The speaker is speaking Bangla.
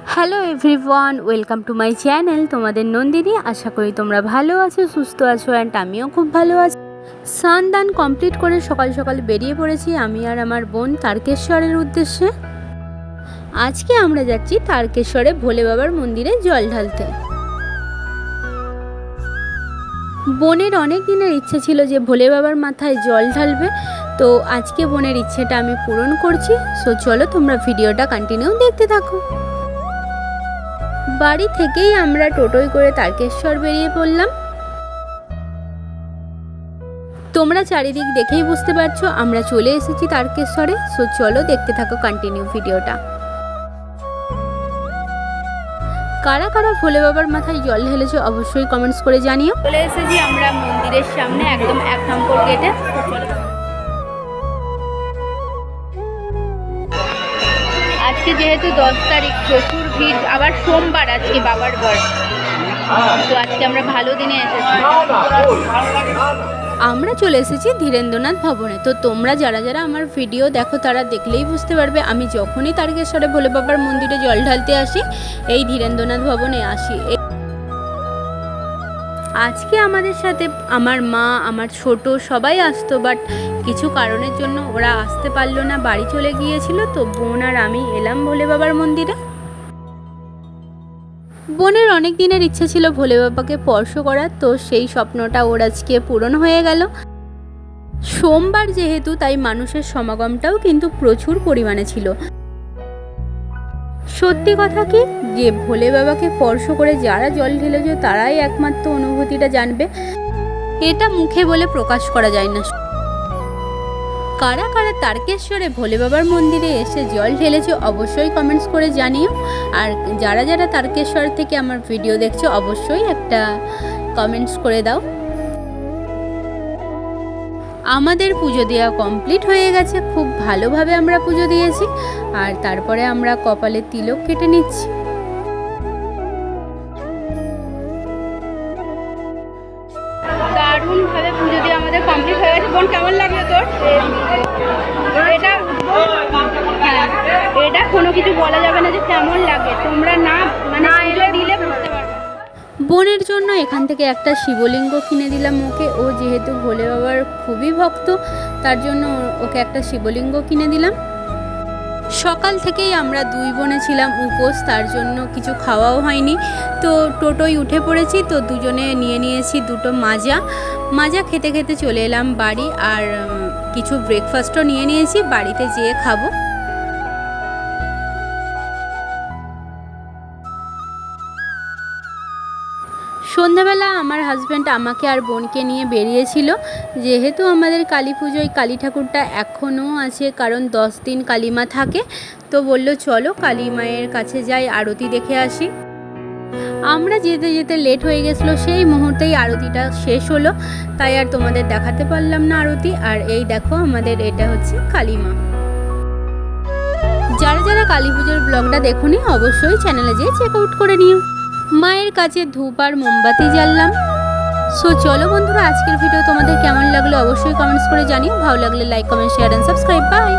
Hello everyone, welcome to my channel. তোমাদের নন্দিনী। আশা করি তোমরা ভালো আছো, সুস্থ আছো, অ্যান্ড আমিও খুব ভালো আছি। স্নান কমপ্লিট করে সকাল সকাল বেরিয়ে পড়েছি আমি আর আমার বোন তারকেশ্বরের উদ্দেশ্যে। আজকে আমরা যাচ্ছি তারকেশ্বরে ভোলে বাবার মন্দিরে জল ঢালতে। বোনের অনেক দিনের ইচ্ছে ছিল যে ভোলে বাবার মাথায় জল ঢালবে, তো আজকে বোনের ইচ্ছেটা আমি পূরণ করছি। সো চলো তোমরা ভিডিওটা কন্টিনিউ দেখতে থাকো। বাড়ি থেকেই আমরা টোটোয় করে তারকেশ্বর বেরিয়ে পড়লাম। তোমরা চারিদিক দেখেই বুঝতে পারছো আমরা চলে এসেছি তারকেশ্বরে। সো চলো দেখতে থাকো কন্টিনিউ ভিডিওটা। কারা কারা ভোলে বাবার মাথায় জল ঢেলেছো অবশ্যই কমেন্টস করে জানিও। চলে এসেছি আমরা মন্দিরের সামনে, একদম 1 নম্বর গেটে। আজকে যেহেতু 10 তারিখ, প্রচুর ভিড়, আবার সোমবার আজকে বাবার বার, তো আজকে আমরা ভালো দিনে এসেছি। আমরা চলে এসেছি ধীরেন্দ্রনাথ ভবনে। তো তোমরা যারা যারা আমার ভিডিও দেখো তারা দেখলেই বুঝতে পারবে আমি যখনই তারকেশ্বরে ভোলে বাবার মন্দিরে জল ঢালতে আসি এই ধীরেন্দ্রনাথ ভবনে আসি। আজকে আমাদের সাথে আমার মা, আমার ছোট সবাই আসতো, বাট কিছু কারণের জন্য ওরা আসতে পারলো না, বাড়ি চলে গিয়েছিল। তো বোন আর আমি এলাম ভোলে বাবার মন্দিরে। বোনের অনেক দিনের ইচ্ছে ছিল ভোলে বাবাকে স্পর্শ করার, তো সেই স্বপ্নটা ওর আজকে পূরণ হয়ে গেল। সোমবার যেহেতু, তাই মানুষের সমাগমটাও কিন্তু প্রচুর পরিমাণে ছিল। সত্যি কথা কি যে ভোলে বাবাকে স্পর্শ করে যারা জল ঢেলেছে তারাই একমাত্র অনুভূতিটা জানবে, এটা মুখে বলে প্রকাশ করা যায় না। কারা কারা তারকেশ্বরে ভোলে বাবার মন্দিরে এসে জল ঢেলেছো অবশ্যই কমেন্টস করে জানিও। আর যারা যারা তারকেশ্বর থেকে আমার ভিডিও দেখছো অবশ্যই একটা কমেন্টস করে দাও। আমাদের পুজো দেওয়া কমপ্লিট হয়ে গেছে, খুব ভালোভাবে আমরা পুজো দিয়েছি। আর তারপরে আমরা কপালে তিলক কেটে নিচ্ছি। দারুণভাবে পুজো দিয়ে আমাদের কমপ্লিট হয়ে গেছে। বোন কেমন লাগলো তোর? এটা কোনো কিছু বলা যাবে না যে কেমন লাগে, তোমরা না মানে পুজো দিলে বুঝতে পারবে। বোনের জন্য এখান থেকে একটা শিবলিঙ্গ কিনে দিলাম ওকে। ও যেহেতু ভোলে বাবার খুবই ভক্ত, তার জন্য ওকে একটা শিবলিঙ্গ কিনে দিলাম। সকাল থেকেই আমরা দুই বোনে ছিলাম উপোস, তার জন্য কিছু খাওয়াও হয়নি। তো টোটোয় উঠে পড়েছি, তো দুজনে নিয়ে নিয়েছি দুটো মাজা খেতে খেতে চলে এলাম বাড়ি। আর কিছু ব্রেকফাস্টও নিয়ে নিয়েছি, বাড়িতে যেয়ে খাবো। সন্ধ্যাবেলা আমার হাজব্যান্ড আমাকে আর বোনকে নিয়ে বেরিয়েছিল। যেহেতু আমাদের কালী পুজোয় কালী ঠাকুরটা এখনও আছে, কারণ 10 দিন কালীমা থাকে, তো বললো চলো কালী মায়ের কাছে যাই, আরতি দেখে আসি। আমরা যেতে যেতে লেট হয়ে গেছিলো, সেই মুহূর্তেই আরতিটা শেষ হলো, তাই আর তোমাদের দেখাতে পারলাম না আরতি। আর এই দেখো আমাদের এটা হচ্ছে কালীমা। যারা যারা কালী পুজোর ব্লগটা দেখোনি অবশ্যই চ্যানেলে যেয়ে চেক আউট করে নিও। মায়ের কাছে ধূপ আর মোমবাতি জ্বাললাম। সো চলো বন্ধুরা, আজকের ভিডিও তোমাদের কেমন লাগলো অবশ্যই কমেন্টস করে জানিও। ভালো লাগলে like, comment, share and subscribe. By.